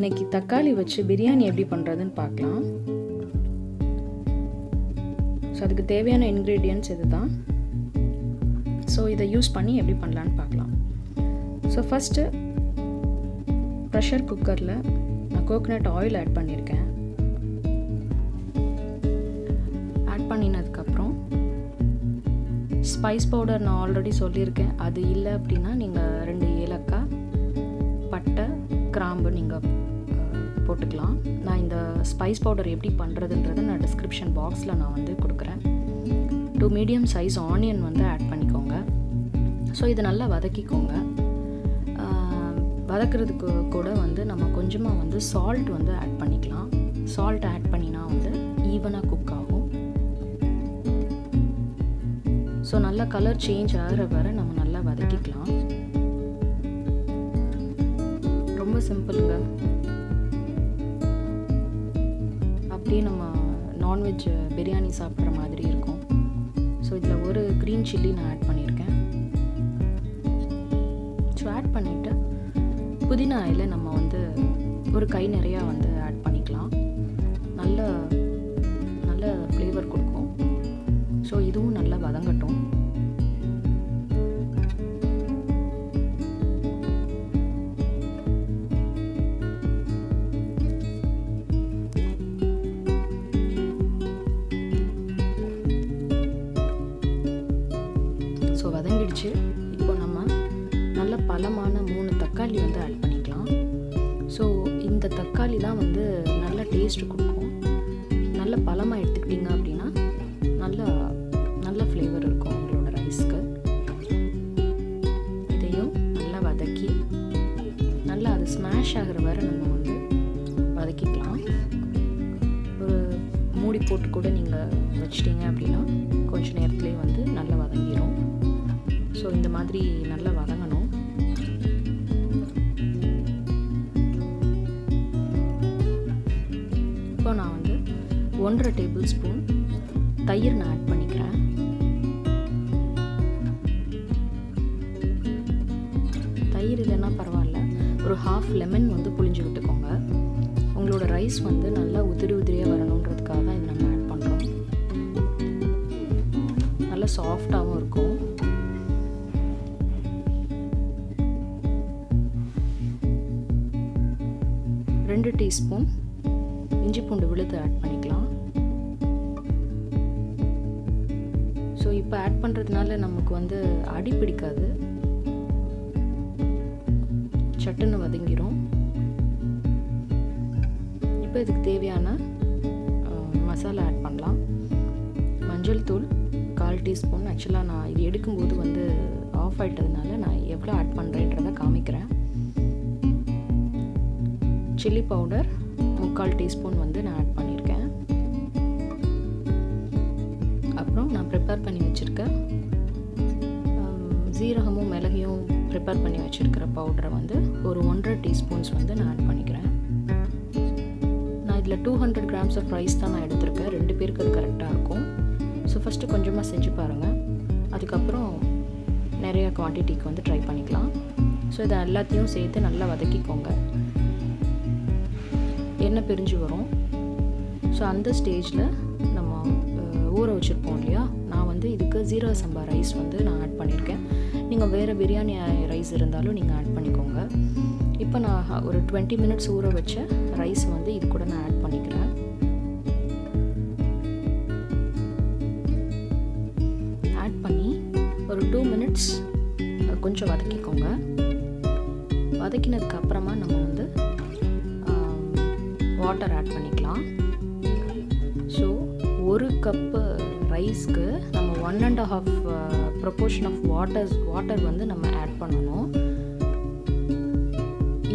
இன்றைக்கி தக்காளி வச்சு பிரியாணி எப்படி பண்ணுறதுன்னு பார்க்கலாம். ஸோ அதுக்கு தேவையான இன்க்ரீடியன்ட்ஸ் இது தான். ஸோ இதை யூஸ் பண்ணி எப்படி பண்ணலான்னு பார்க்கலாம். ஸோ ஃபஸ்ட்டு ப்ரெஷர் குக்கரில் நான் கோகோனட் ஆயில் ஆட் பண்ணியிருக்கேன். ஆட் பண்ணினதுக்கப்புறம் ஸ்பைஸ் பவுடர் நான் ஆல்ரெடி சொல்லியிருக்கேன். அது இல்லை அப்படின்னா நீங்கள் 2 ஏலக்காய், பட்டை, கிராம்பு நீங்கள் போட்டுக்கலாம். நான் இந்த ஸ்பைஸ் பவுடர் எப்படி பண்ணுறதுன்றதை நான் டிஸ்கிரிப்ஷன் பாக்ஸில் நான் வந்து கொடுக்குறேன். 2 மீடியம் சைஸ் ஆனியன் வந்து ஆட் பண்ணிக்கோங்க. ஸோ இதை நல்லா வதக்கிக்கோங்க. வதக்கிறதுக்கு கூட வந்து நம்ம கொஞ்சமாக வந்து சால்ட் வந்து ஆட் பண்ணிக்கலாம். சால்ட் ஆட் பண்ணினா வந்து ஈவனாக குக் ஆகும். ஸோ நல்லா கலர் சேஞ்ச் ஆகிற வரை நம்ம நல்லா வதக்கிக்கலாம். ரொம்ப சிம்பிளுங்க. அப்படியே நம்ம நான்வெஜ் பிரியாணி சாப்பிட்ற மாதிரி இருக்கும். ஸோ இதில் ஒரு க்ரீன் சில்லி நான் ஆட் பண்ணியிருக்கேன். ஸோ ஆட் பண்ணிவிட்டு புதினா இலை நம்ம வந்து ஒரு கை நிறையா வந்து ஆட் பண்ணிக்கலாம். நல்ல ஃப்ளேவர் கொடுக்கும். ஸோ இதுவும் நல்லா வதங்கட்டும். ஸோ வதங்கிடுச்சு. இப்போ நம்ம நல்ல பழமான 3 தக்காளி வந்து ஆட் பண்ணிக்கலாம். ஸோ இந்த தக்காளி தான் வந்து நல்ல டேஸ்ட் கொடுக்கும். நல்ல பழமாக எடுத்துக்கிட்டிங்க அப்படின்னா நல்ல ஃப்ளேவர் இருக்கும் உங்களோட ரைஸ்க்கு. இதையும் நல்லா வதக்கி நல்லா அது ஸ்மாஷ் ஆகிற வரை நம்ம வந்து வதக்கிக்கலாம். ஒரு மூடி போட்டு கூட நீங்கள் வச்சிட்டிங்க அப்படின்னா கொஞ்சம் நேரத்துலேயே வந்து நல்லா வதங்கிடும். ஸோ இந்த மாதிரி நல்லா வதங்கணும். இப்போ நான் வந்து 1.5 டேபிள் ஸ்பூன் தயிர் நான் ஆட் பண்ணிக்கிறேன். தயிர் இல்லைன்னா பரவாயில்ல, ஒரு ஹாஃப் லெமன் வந்து புழிஞ்சு விட்டுக்கோங்க. உங்களோட ரைஸ் வந்து நல்லா உதிரியாக வரணுன்றதுக்காக தான் இது நம்ம ஆட் பண்ணுறோம். நல்லா சாஃப்டாகவும் இருக்கும். ரெண்டு டீஸ்பூன் இஞ்சி பூண்டு விழுது ஆட் பண்ணிக்கலாம். ஸோ இப்போ ஆட் பண்ணுறதுனால நமக்கு வந்து அடி பிடிக்காது, சட்டுன்னு வதங்கிரும். இப்போ இதுக்கு தேவையான மசாலா ஆட் பண்ணலாம். மஞ்சள் தூள் 1/4 டீஸ்பூன். ஆக்சுவலாக நான் இது எடுக்கும்போது வந்து ஆஃப் ஆகிட்டதுனால நான் எவ்வளோ ஆட் பண்ணுறேன்றதை காமிக்கிறேன். சில்லி பவுடர் 3/4 டீஸ்பூன் வந்து நான் ஆட் பண்ணியிருக்கேன். அப்புறம் நான் ப்ரிப்பேர் பண்ணி வச்சுருக்கேன் சீரகமும் மிளகையும் ப்ரிப்பேர் பண்ணி வச்சுருக்கிற பவுடரை வந்து ஒரு 1.5 டீஸ்பூன்ஸ் வந்து நான் ஆட் பண்ணிக்கிறேன். நான் இதில் 200 கிராம்ஸ் ஆஃப் ரைஸ் தான் நான் எடுத்திருக்கேன். 2 பேருக்கு அது கரெக்டாக இருக்கும். ஸோ ஃபஸ்ட்டு கொஞ்சமாக செஞ்சு பாருங்கள். அதுக்கப்புறம் நிறைய குவான்டிட்டிக்கு வந்து ட்ரை பண்ணிக்கலாம். ஸோ இதை எல்லாத்தையும் சேர்த்து நல்லா வதக்கிக்கோங்க. எண்ணெய் பிரிஞ்சு வரும். ஸோ அந்த ஸ்டேஜில் நம்ம ஊற வச்சுருப்போம் இல்லையா, நான் வந்து இதுக்கு ஜீரக சம்பா ரைஸ் வந்து நான் ஆட் பண்ணியிருக்கேன். நீங்கள் வேறு பிரியாணி ரைஸ் இருந்தாலும் நீங்கள் ஆட் பண்ணிக்கோங்க. இப்போ நான் ஒரு 20 மினிட்ஸ் ஊற வச்ச ரைஸ் வந்து இது கூட நான் ஆட் பண்ணிக்கிறேன். ஆட் பண்ணி ஒரு 2 மினிட்ஸ் கொஞ்சம் வதக்கிக்கோங்க. வதக்கினதுக்கு அப்புறமா நம்ம வந்து வாட்டர் ஆட் பண்ணிக்கலாம். ஸோ 1 கப்பு ரைஸ்க்கு நம்ம 1.5 ப்ரொபோர்ஷன் ஆஃப் வாட்டர் வந்து நம்ம ஆட் பண்ணணும்.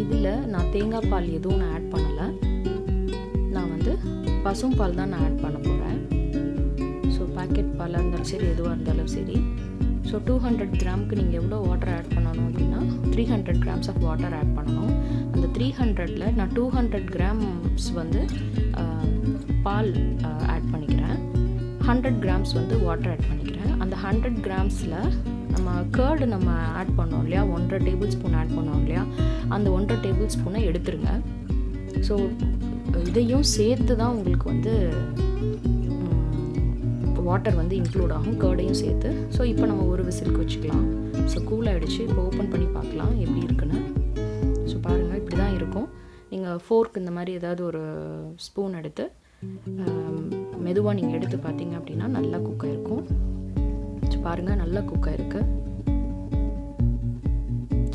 இதில் நான் தேங்காய் பால் எதுவும் நான் ஆட் பண்ணலை. நான் வந்து பசும்பால் தான் நான் ஆட் பண்ண போகிறேன். ஸோ பேக்கெட் பாலாக இருந்தாலும் சரி, எதுவாக இருந்தாலும் சரி. ஸோ 200 கிராமுக்கு நீங்கள் எவ்வளோ வாட்டர் ஆட் பண்ணணும் அப்படின்னா 300 கிராம்ஸ் ஆஃப் வாட்டர் ஆட் பண்ணணும். அந்த 300ல் நான் 200 கிராம்ஸ் வந்து பால் ஆட் பண்ணிக்கிறேன். 100 கிராம்ஸ் வந்து வாட்டர் ஆட் பண்ணிக்கிறேன். அந்த 100 கிராம்ஸில் நம்ம கர்டு நம்ம ஆட் பண்ணோம் இல்லையா, 1.5 டேபிள் ஸ்பூன் ஆட் பண்ணோம் இல்லையா, அந்த 1.5 டேபிள் ஸ்பூனை எடுத்துருங்க. ஸோ இதையும் சேர்த்து தான் உங்களுக்கு வந்து வாட்டர் வந்து இன்க்ளூட் ஆகும், கர்டையும் சேர்த்து. ஸோ இப்போ நம்ம ஒரு விசிலுக்கு வச்சுக்கலாம். ஸோ கூல் ஆகிடுச்சு. இப்போ ஓப்பன் பண்ணி பார்க்கலாம் எப்படி இருக்குன்னு. ஸோ பாருங்கள், இப்படி தான் இருக்கும். நீங்கள் ஃபோர்க் இந்த மாதிரி ஏதாவது ஒரு ஸ்பூன் எடுத்து மெதுவாக நீங்கள் எடுத்து பார்த்தீங்க அப்படின்னா நல்லா குக் ஆகிருக்கும். ஸோ பாருங்கள், நல்லா குக் ஆகிருக்கு.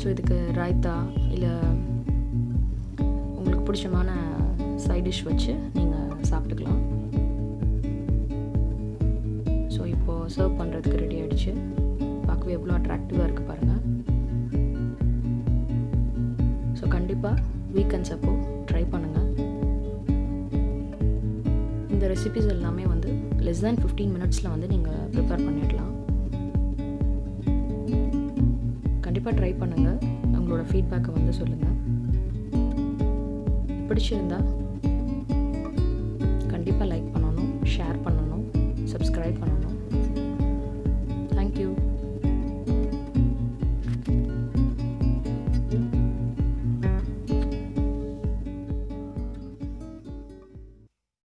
ஸோ இதுக்கு ரைத்தா இல்லை உங்களுக்கு பிடிச்சமான சைட் டிஷ் வச்சு நீங்கள் சாப்பிட்டுக்கலாம். ஸோ இப்போது சர்வ் பண்ணுறதுக்கு ரெடி ஆகிடுச்சு. பார்க்கவே எவ்வளோ அட்ராக்டிவாக இருக்குது பாருங்கள். ஸோ கண்டிப்பாக வீக்கெண்ட்ஸ் அப்போ ட்ரை பண்ணுங்கள். இந்த ரெசிபிஸ் எல்லாமே வந்து லெஸ் தேன் 15 மினிட்ஸில் வந்து நீங்கள் ப்ரிப்பேர் பண்ணிடலாம். கண்டிப்பாக ட்ரை பண்ணுங்கள். உங்களோட ஃபீட்பேக்கை வந்து சொல்லுங்கள். பிடிச்சிருந்தா